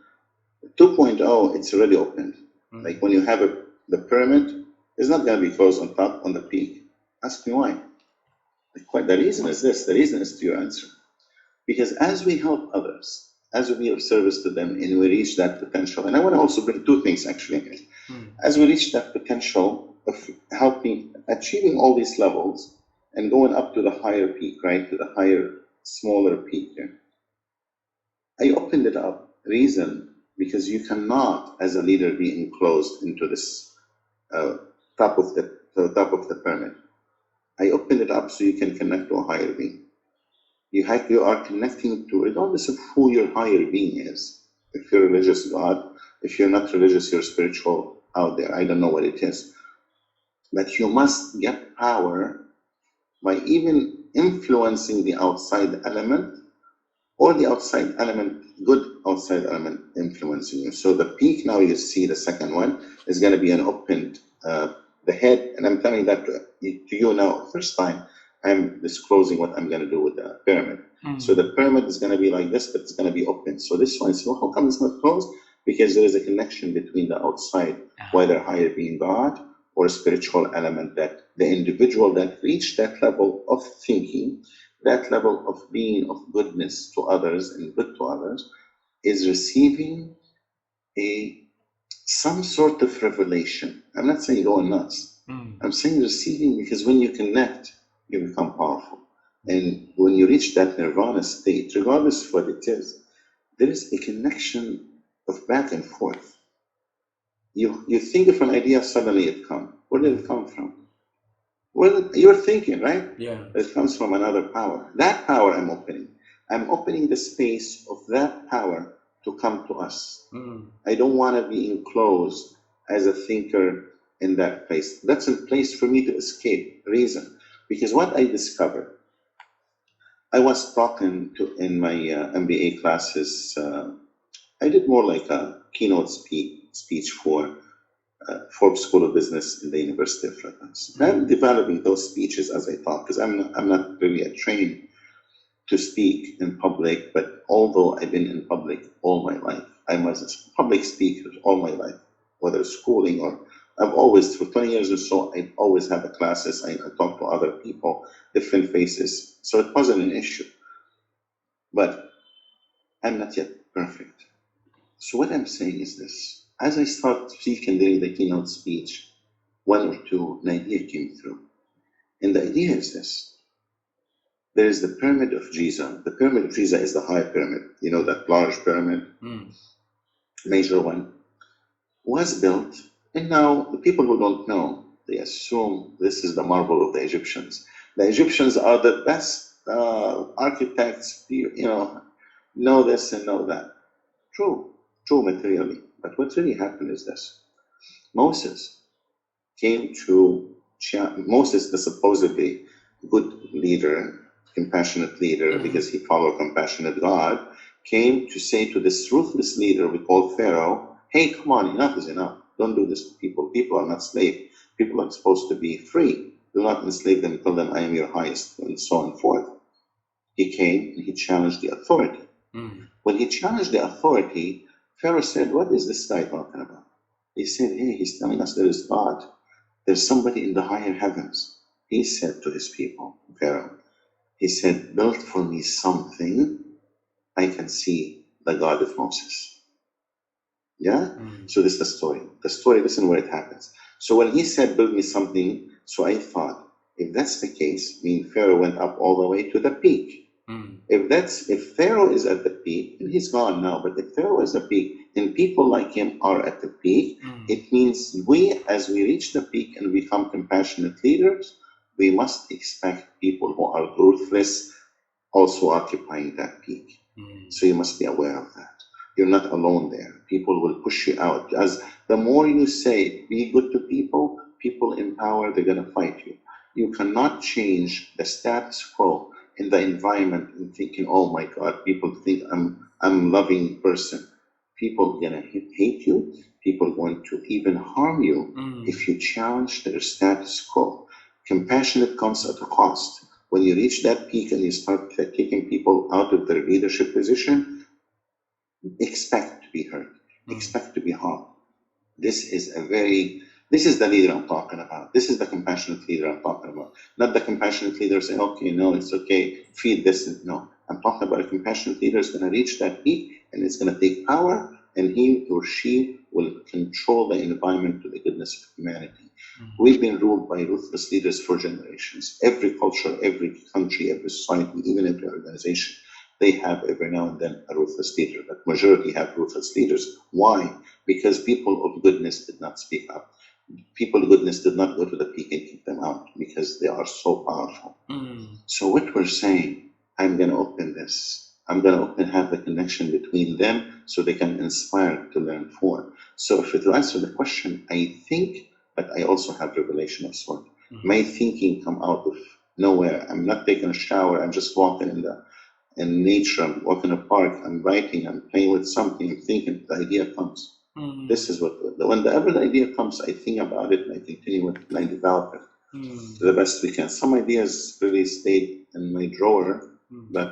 2.0, it's already opened. mm, Like when you have the pyramid, it's not going to be closed on top on the peak. Ask me why. The reason is this. The reason is to your answer. Because as we help others, as we be of service to them, and we reach that potential, and I want to also bring two things actually. mm, As we reach that potential of helping, achieving all these levels, and going up to the higher peak, right, to the higher, smaller peak here, I opened it up. Reason, because you cannot, as a leader, be enclosed into this uh, top of the pyramid. I opened it up so you can connect to a higher being. You are connecting to, regardless of who your higher being is. If you're religious, God. If you're not religious, you're spiritual out there. I don't know what it is. But you must get power by even influencing the outside element, or the outside element, good outside element influencing you. So the peak now you see, the second one, is going to be an opened, the head, and I'm telling that to you now, first time I'm disclosing what I'm going to do with the pyramid. So mm. the pyramid is going to be like this, but it's going to be open. So this one, so how come it's not closed? Because there is a connection between the outside, Ah, whether higher being God or a spiritual element, that the individual that reached that level of thinking, that level of being of goodness to others and good to others, is receiving a some sort of revelation. I'm not saying going nuts. mm, I'm saying receiving, because when you connect, you become powerful. mm, And when you reach that nirvana state, regardless of what it is, there is a connection of back and forth. You think of an idea, suddenly it comes. Where did it mm. come from? Well, you're thinking, right? Yeah. It comes from another power. That power I'm opening. I'm opening the space of that power to come to us. Mm, I don't want to be enclosed as a thinker in that place. That's a place for me to escape. Reason. Because what I discovered, I was talking to in my MBA classes. I did more like a keynote speech for Forbes School of Business in the University of Florence. I'm mm, developing those speeches as I talk, because I'm not really trained to speak in public, but although I've been in public all my life, I was a public speaker all my life, whether schooling or I've always, for 20 years or so, I've always had the classes. I talk to other people, different faces. So it wasn't an issue, but I'm not yet perfect. So what I'm saying is this. As I start speaking during the keynote speech, one or two, an idea came through. And the idea is this. There is the pyramid of Giza. The pyramid of Giza is the high pyramid. You know, that large pyramid, mm, major one, was built. And now the people who don't know, they assume this is the marble of the Egyptians. The Egyptians are the best architects, know this and know that. True, true materially. But what really happened is this: Moses came to Moses, the supposedly good leader, compassionate leader, Mm, because he followed a compassionate God, came to say to this ruthless leader we call Pharaoh, hey, come on, enough is enough. Don't do this to people. People are not slaves. People are supposed to be free. Do not enslave them. Tell them I am your highest, and so on and forth. He came and he challenged the authority. mm, When he challenged the authority, Pharaoh said, what is this guy talking about? He said, hey, he's telling us there is God. There's somebody in the higher heavens. He said to his people, Pharaoh, he said, build for me something I can see the God of Moses. Yeah? mm, So this is the story. The story, listen where it happens. So when he said, build me something, so I thought, if that's the case, I mean, Pharaoh went up all the way to the peak. mm, If Pharaoh is at the peak, and he's gone now, but if Pharaoh is at the peak and people like him are at the peak, mm, it means we, as we reach the peak and become compassionate leaders, we must expect people who are ruthless also occupying that peak. mm, So you must be aware of that. You're not alone there. People will push you out. As the more you say, be good to people, people in power, they're going to fight you. You cannot change the status quo in the environment and thinking, oh my God, people think I'm loving person. People are going to hate you. People are going to even harm you mm, if you challenge their status quo. Compassionate comes at a cost. When you reach that peak and you start kicking people out of their leadership position, expect to be hurt, mm, expect to be harmed. This is the leader I'm talking about. This is the compassionate leader I'm talking about. Not the compassionate leader saying, okay, no, it's okay, feed this. No, I'm talking about a compassionate leader is going to reach that peak and it's going to take power, and he or she will control the environment to the goodness of humanity. mm, We've been ruled by ruthless leaders for generations. Every culture, every country, every society, even every organization, they have every now and then a ruthless leader. But majority have ruthless leaders. Why? Because people of goodness did not speak up. People of goodness did not go to the peak and kick them out because they are so powerful. mm, So what we're saying, I'm going to open this. I'm going to open, have the connection between them so they can inspire to learn more. So if to answer the question, I think, but I also have revelation of sort. mm, My thinking come out of nowhere. I'm not taking a shower. I'm just walking in nature. I'm walking in a park. I'm writing. I'm playing with something. I'm thinking. The idea comes. This mm, is what whenever the idea comes, I think about it and I continue with it and I develop it mm, to the best we can. Some ideas really stayed in my drawer, mm. but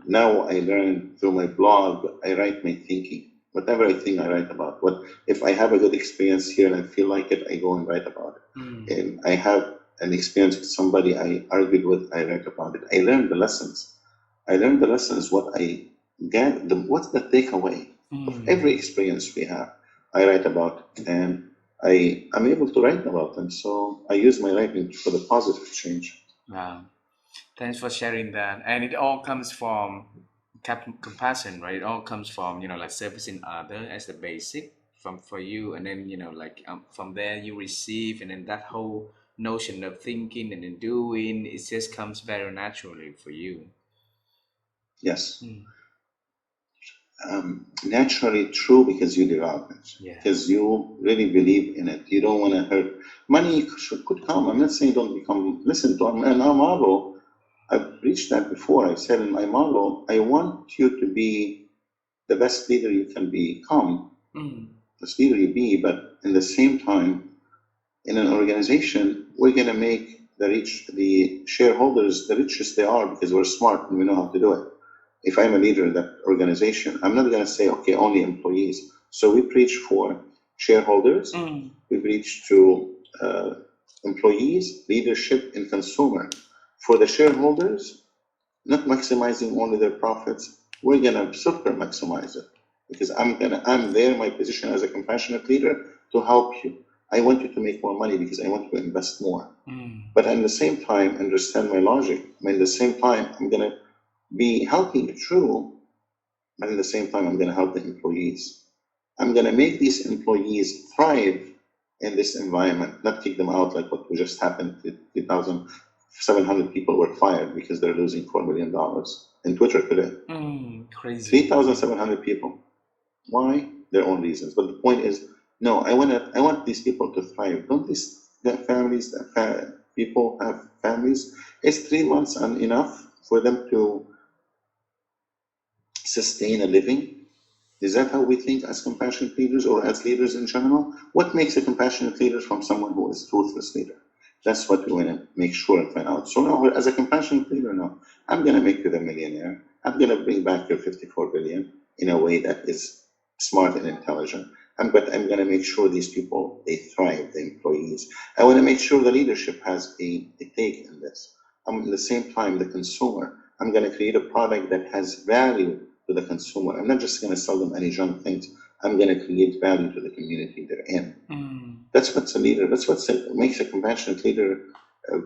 now I learn through my blog. I write my thinking. Whatever I think, I write about. What if I have a good experience here and I feel like it, I go and write about it. Mm, And I have an experience with somebody I argued with, I write about it. I learn the lessons. I learned the lessons. What I get, what's the takeaway of every mm. experience we have? I write about it, and I am able to write about them. So I use my writing for the positive change. Wow. Thanks for sharing that. And it all comes from compassion, right? It all comes from, like servicing other as the basic from for you. And then, like from there you receive, and then that whole notion of thinking and then doing, it just comes very naturally for you. Yes, Mm. naturally true because you develop it, Yeah. because you really believe in it. You don't want to hurt. Money could come. I'm not saying don't become. Listen to our model. I've reached that before. I said in my model, I want you to be the best leader you can become, Mm. the leader you be, but in the same time, in an organization, we're going to make the shareholders the richest they are because we're smart and we know how to do it. If I'm a leader in that organization, I'm not going to say, okay, only employees. So we preach for shareholders, Mm. we preach to employees, leadership, and consumer. For the shareholders, not maximizing only their profits, we're gonna super maximize it because I'm there in my position as a compassionate leader to help you. I want you to make more money because I want you to invest more. Mm. But at the same time, understand my logic. At the same time, I'm gonna be helping you true, but at the same time, I'm gonna help the employees. I'm gonna make these employees thrive in this environment, not kick them out like what just happened. 3,700 people were fired because they're losing $4 million in Twitter today. Mm. Crazy. 3,700 people. Why? their own reasons. But the point is, no, I want these people to thrive. Don't these their families, people have families? Is 3 months enough for them to sustain a living? Is that how we think as compassionate leaders or as leaders in general? What makes a compassionate leader from someone who is a ruthless leader? That's what we want to make sure and find out. So now, as a compassionate leader, no, I'm going to make you the millionaire. I'm going to bring back your 54 billion in a way that is smart and intelligent. But I'm going to make sure these people, they thrive, the employees. I want to make sure the leadership has a take in this. I'm at the same time, the consumer, I'm going to create a product that has value to the consumer. I'm not just going to sell them any junk things. I'm going to create value to the community they're in. That's what's a leader. That's what makes a compassionate leader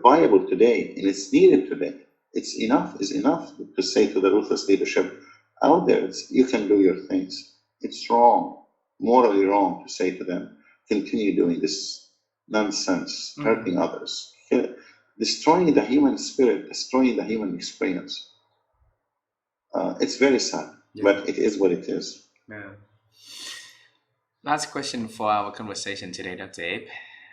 viable today, and it's needed today. It's enough is enough to say to the ruthless leadership out there, you can do your things. It's wrong, morally wrong to say to them, continue doing this nonsense, hurting others, destroying the human spirit, destroying the human experience. It's very sad, Yeah. but it is what it is. Yeah. Last question for our conversation today, Dr. Abe.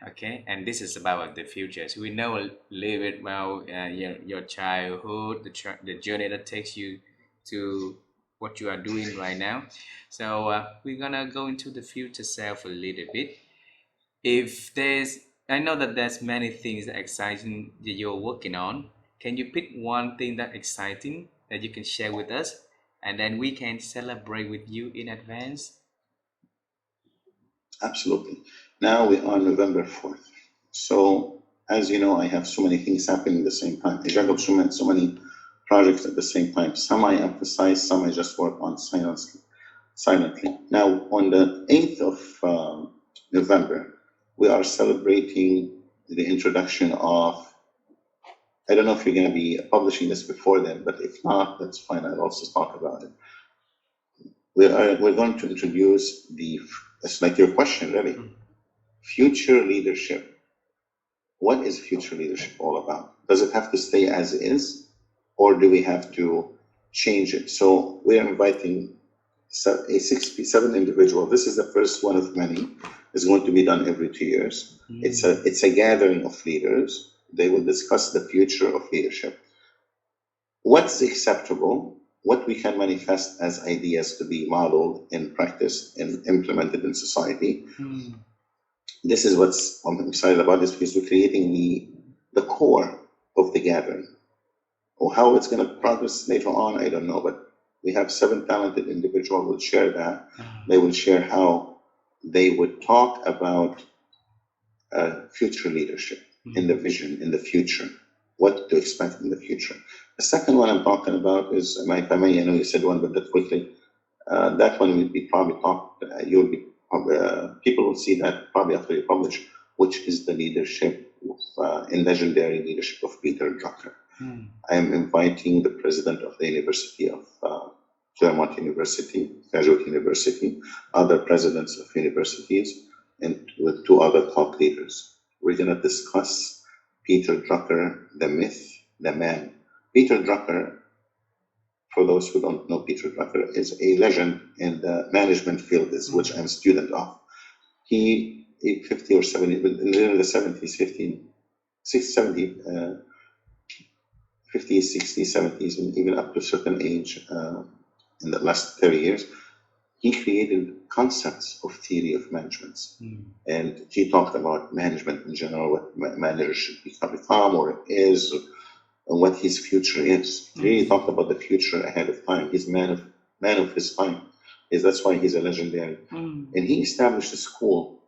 Okay, and this is about the future. So we know a little bit about your childhood, the journey that takes you to what you are doing right now. So we're gonna go into the future self a little bit. If there's, I know that there's many things that exciting that you're working on. Can you pick one thing that exciting that you can share with us, and then we can celebrate with you in advance? Absolutely. Now we are November 4th. So, as you know, I have so many things happening at the same time. I juggle so many projects at the same time. Some I emphasize, some I just work on silently. Now, on the 8th of November, we are celebrating the introduction of, I don't know if you're going to be publishing this before then, but if not, that's fine. I'll also talk about it. We're going to introduce it's like your question, really. Future leadership. What is future leadership all about? Does it have to stay as is, or do we have to change it? So we are inviting a 67 individual. This is the first one of many. It's going to be done every 2 years. It's a gathering of leaders. They will discuss the future of leadership. What's acceptable? What we can manifest as ideas to be modeled and practiced and implemented in society. This is what's I'm excited about this because we're creating the core of the gathering. Or how it's going to progress later on, I don't know. But we have 7 talented individuals who will share that. They will share how they would talk about future leadership in the vision, in the future, what to expect in the future. The second one I'm talking about is, if I may, I know you said one, but that quickly. That one will be probably talked. You'll be people will see that probably after you publish, which is the leadership in legendary leadership of Peter Drucker. I am inviting the president of the University of Claremont University, Graduate University, other presidents of universities, and with 2 other top leaders. We're going to discuss Peter Drucker, the myth, the man. Peter Drucker, for those who don't know Peter Drucker, is a legend in the management field, which I'm a student of. He, 50 or 70, in the 70s, 50s, 60s, 70s, and even up to a certain age in the last 30 years, he created concepts of theory of management. And he talked about management in general, what managers should become or is, and what his future is. He really talked about the future ahead of time. He's man of his time. That's why he's a legendary. And he established a school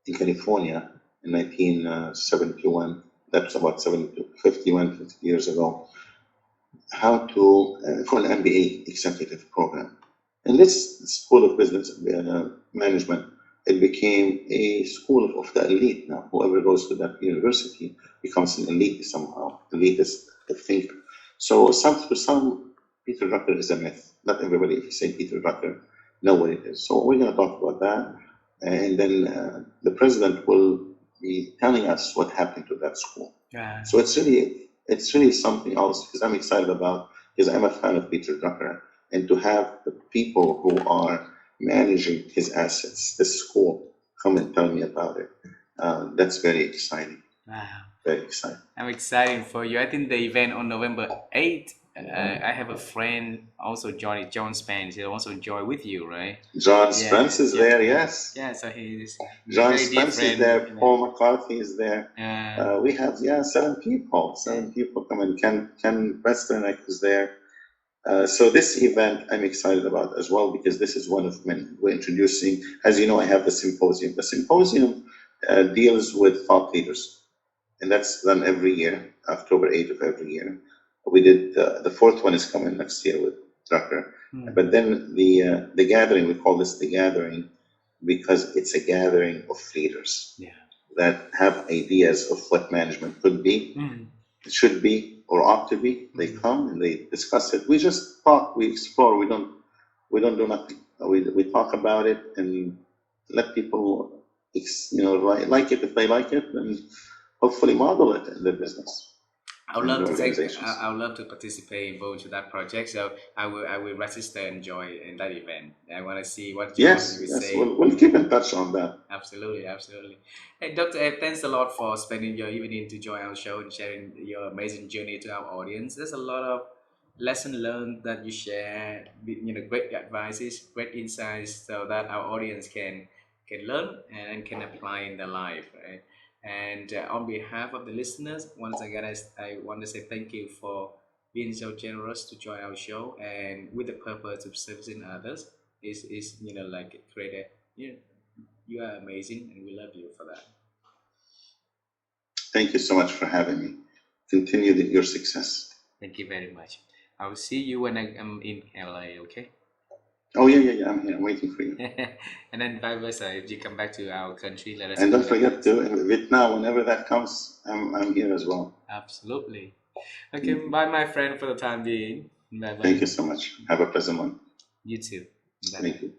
in California in 1971. That was about 50 years ago. How to for an MBA executive program. And this school of business management, it became a school of the elite now. Whoever goes to that university becomes an elite somehow, elitist thinker. So to some, Peter Drucker is a myth. Not everybody, if you say Peter Drucker, know what it is. So we're going to talk about that. And then the president will be telling us what happened to that school. Yeah. So it's really something else because I'm excited about, because I'm a fan of Peter Drucker, and to have the people who are managing his assets. This is cool. Come and tell me about it. That's very exciting. Wow. Very exciting. I'm excited for you. I think the event on November 8th, I have a friend also joined, John Spence. He also joined with you, right? John Yeah, Spence is yeah, there, yeah. yes. Yeah, so he's John very Spence is different, there. you know. Paul McCarthy is there. We have, yeah, seven people. Yeah. Seven people coming. Ken Westernick is there. So this event I'm excited about as well because this is one of many. We're introducing, as you know, I have the symposium. The symposium deals with thought leaders, and that's done every year, October 8th of every year. We did the fourth one is coming next year with Drucker. Hmm. But then the gathering, we call this the gathering because it's a gathering of leaders Yeah. that have ideas of what management could be, Hmm. it should be, or ought to be. They come and they discuss it. We just talk, we explore. We don't do nothing. We talk about it and let people, like it if they like it, and hopefully model it in their business I would and love their to organizations. I would love to participate involved to that project. So I will register and join in that event. I want to see what John Yes, will yes, say. we'll keep in touch on that. Absolutely, absolutely. Hey, Dr. Ed, thanks a lot for spending your evening to join our show and sharing your amazing journey to our audience. There's a lot of lesson learned that you share, great advices, great insights, so that our audience can learn and can apply in their life, right? And on behalf of the listeners, once again, I want to say thank you for being so generous to join our show and with the purpose of servicing others is like create a you are amazing, and we love you for that. Thank you so much for having me. Continue your success. Thank you very much. I will see you when I am in LA, okay? Oh, yeah, yeah, yeah. I'm here. I'm waiting for you. And then vice versa, if you come back to our country, let us And don't forget communicate. to Vietnam, whenever that comes, I'm here as well. Absolutely. Okay, Mhm. bye, my friend, for the time being. Bye Thank bye. you so much. Have a pleasant one. You too. Bye Thank bye. you.